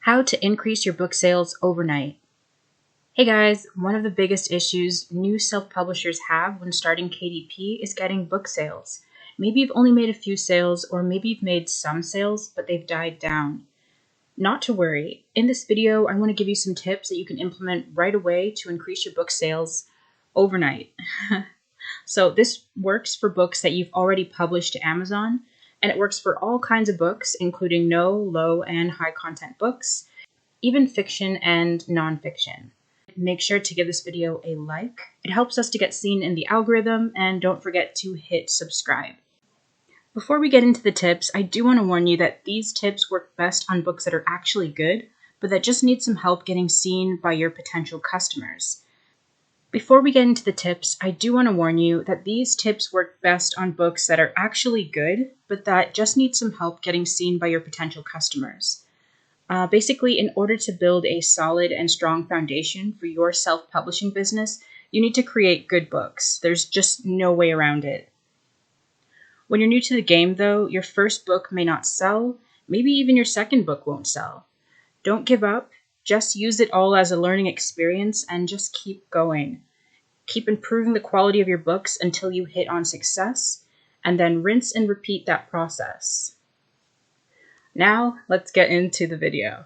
How to increase your book sales overnight. Hey guys, one of the biggest issues new self-publishers have when starting KDP is getting book sales. Maybe you've only made a few sales, or maybe you've made some sales, but they've died down. Not to worry. In this video, I want to give you some tips that you can implement right away to increase your book sales overnight. So this works for books that you've already published to Amazon, and it works for all kinds of books, including no, low, and high content books, even fiction and nonfiction. Make sure to give this video a like. It helps us to get seen in the algorithm, and don't forget to hit subscribe. Before we get into the tips, I do want to warn you that these tips work best on books that are actually good, but that just need some help getting seen by your potential customers. Before we get into the tips, I do want to warn you that these tips work best on books that are actually good, but that just need some help getting seen by your potential customers. Basically, in order to build a solid and strong foundation for your self-publishing business, you need to create good books. There's just no way around it. When you're new to the game, though, your first book may not sell. Maybe even your second book won't sell. Don't give up. Just use it all as a learning experience and just keep going. Keep improving the quality of your books until you hit on success, and then rinse and repeat that process. Now, let's get into the video.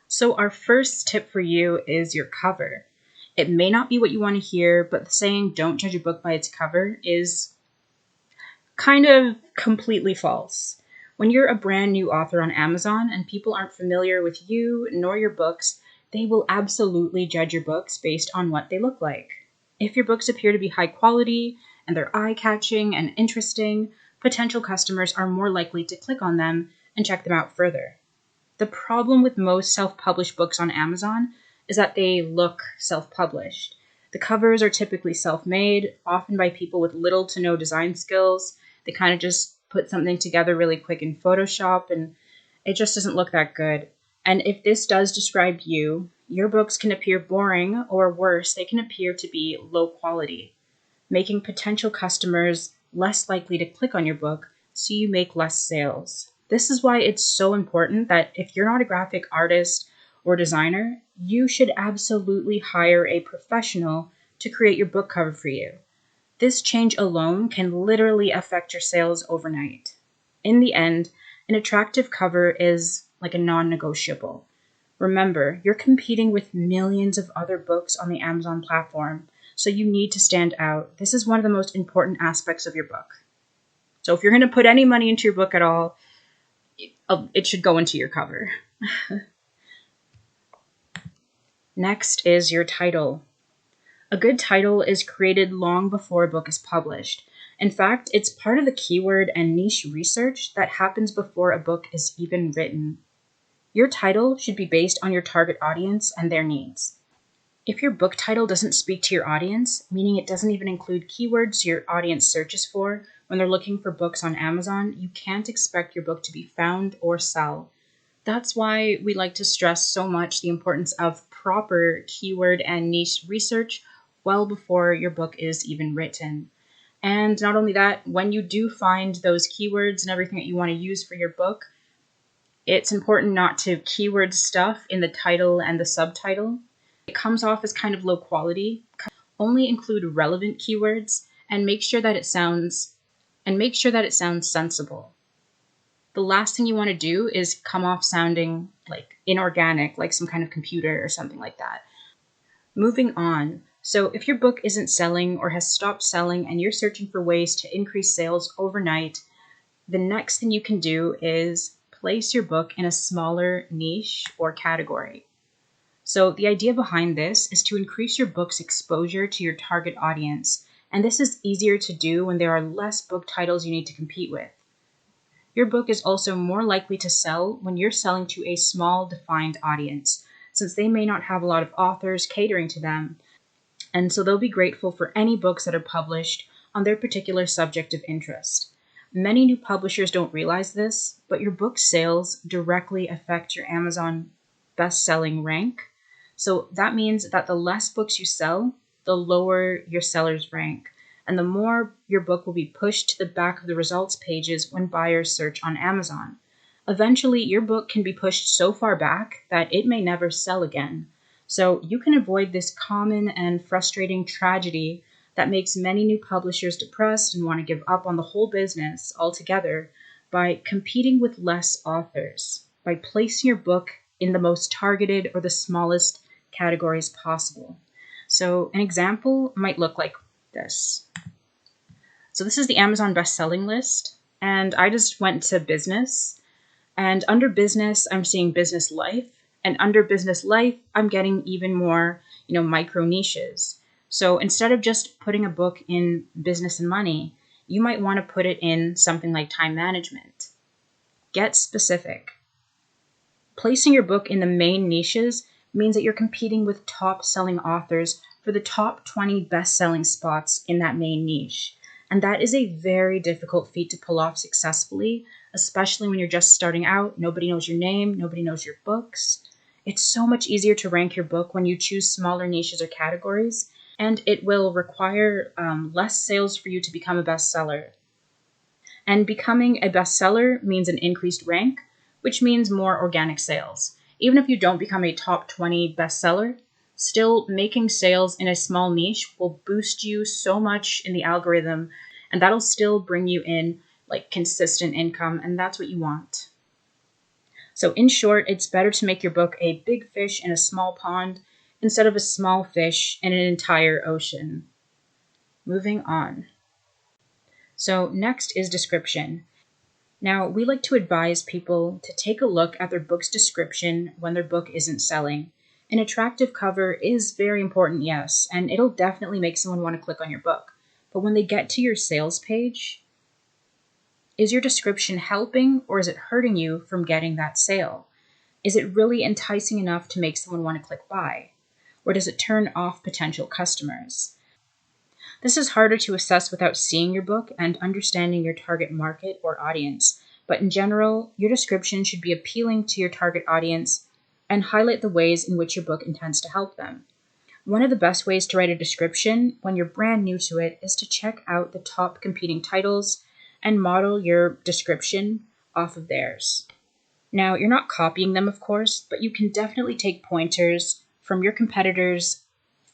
So our first tip for you is your cover. It may not be what you want to hear, but the saying, "Don't judge a book by its cover," is kind of completely false. When you're a brand new author on Amazon and people aren't familiar with you nor your books, they will absolutely judge your books based on what they look like. If your books appear to be high quality and they're eye-catching and interesting, potential customers are more likely to click on them and check them out further. The problem with most self-published books on Amazon is that they look self-published. The covers are typically self-made, often by people with little to no design skills. They kind of just put something together really quick in Photoshop, and it just doesn't look that good. And if this does describe you, your books can appear boring, or worse, they can appear to be low quality, making potential customers less likely to click on your book, so you make less sales. This is why it's so important that if you're not a graphic artist or designer, you should absolutely hire a professional to create your book cover for you. This change alone can literally affect your sales overnight. In the end, an attractive cover is like a non-negotiable. Remember, you're competing with millions of other books on the Amazon platform, so you need to stand out. This is one of the most important aspects of your book. So if you're going to put any money into your book at all, it should go into your cover. Next is your title. A good title is created long before a book is published. In fact, it's part of the keyword and niche research that happens before a book is even written. Your title should be based on your target audience and their needs. If your book title doesn't speak to your audience, meaning it doesn't even include keywords your audience searches for when they're looking for books on Amazon, you can't expect your book to be found or sell. That's why we like to stress so much the importance of proper keyword and niche research well before your book is even written. And not only that, when you do find those keywords and everything that you want to use for your book, it's important not to keyword stuff in the title and the subtitle. It comes off as kind of low quality. Only include relevant keywords and make sure that it sounds sensible. The last thing you want to do is come off sounding like inorganic, like some kind of computer or something like that. Moving on. So if your book isn't selling or has stopped selling and you're searching for ways to increase sales overnight, the next thing you can do is place your book in a smaller niche or category. So the idea behind this is to increase your book's exposure to your target audience, and this is easier to do when there are less book titles you need to compete with. Your book is also more likely to sell when you're selling to a small, defined audience, since they may not have a lot of authors catering to them, and so they'll be grateful for any books that are published on their particular subject of interest. Many new publishers don't realize this, but your book sales directly affect your Amazon best-selling rank. So that means that the less books you sell, the lower your sellers rank, and the more your book will be pushed to the back of the results pages when buyers search on Amazon. Eventually, your book can be pushed so far back that it may never sell again. So you can avoid this common and frustrating tragedy that makes many new publishers depressed and want to give up on the whole business altogether by competing with less authors, by placing your book in the most targeted or the smallest categories possible. So an example might look like this. So this is the Amazon best-selling list, and I just went to business, and under business, I'm seeing business life, and under business life, I'm getting even more, micro niches. So instead of just putting a book in business and money, you might want to put it in something like time management. Get specific. Placing your book in the main niches means that you're competing with top-selling authors for the top 20 best-selling spots in that main niche. And that is a very difficult feat to pull off successfully, especially when you're just starting out. Nobody knows your name, nobody knows your books. It's so much easier to rank your book when you choose smaller niches or categories, and it will require less sales for you to become a bestseller. And becoming a bestseller means an increased rank, which means more organic sales. Even if you don't become a top 20 bestseller, still making sales in a small niche will boost you so much in the algorithm, and that'll still bring you in like consistent income, and that's what you want. So in short, it's better to make your book a big fish in a small pond instead of a small fish in an entire ocean. Moving on. So next is description. Now, we like to advise people to take a look at their book's description when their book isn't selling. An attractive cover is very important, yes, and it'll definitely make someone want to click on your book. But when they get to your sales page, is your description helping or is it hurting you from getting that sale? Is it really enticing enough to make someone want to click buy? Or does it turn off potential customers? This is harder to assess without seeing your book and understanding your target market or audience. But in general, your description should be appealing to your target audience and highlight the ways in which your book intends to help them. One of the best ways to write a description when you're brand new to it is to check out the top competing titles and model your description off of theirs. Now, you're not copying them, of course, but you can definitely take pointers from your competitors'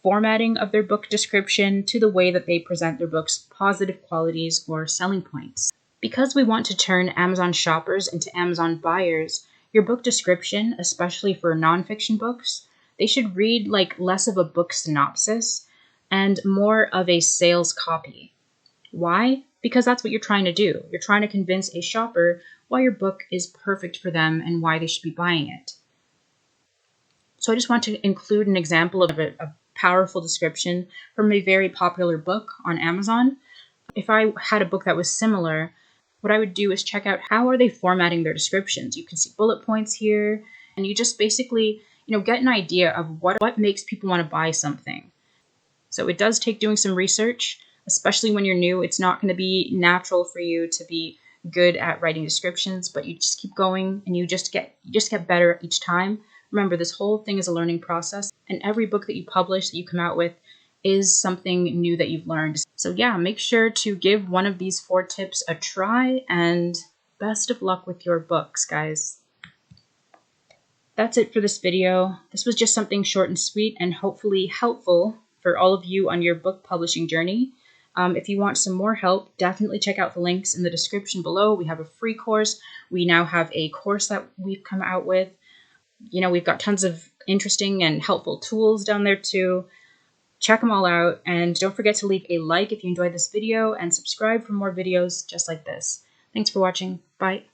formatting of their book description to the way that they present their book's positive qualities or selling points. Because we want to turn Amazon shoppers into Amazon buyers, your book description, especially for nonfiction books, they should read like less of a book synopsis and more of a sales copy. Why? Because that's what you're trying to do. You're trying to convince a shopper why your book is perfect for them and why they should be buying it. So I just want to include an example of a powerful description from a very popular book on Amazon. If I had a book that was similar, what I would do is check out how are they formatting their descriptions. You can see bullet points here, and you just basically, get an idea of what makes people want to buy something. So it does take doing some research, especially when you're new. It's not going to be natural for you to be good at writing descriptions, but you just keep going and you just get better each time. Remember, this whole thing is a learning process, and every book that you publish, that you come out with, is something new that you've learned. So yeah, make sure to give one of these 4 tips a try, and best of luck with your books, guys. That's it for this video. This was just something short and sweet and hopefully helpful for all of you on your book publishing journey. If you want some more help, definitely check out the links in the description below. We have a free course. We now have a course that we've come out with. We've got tons of interesting and helpful tools down there too. Check them all out, and don't forget to leave a like if you enjoyed this video and subscribe for more videos just like this. Thanks for watching. Bye.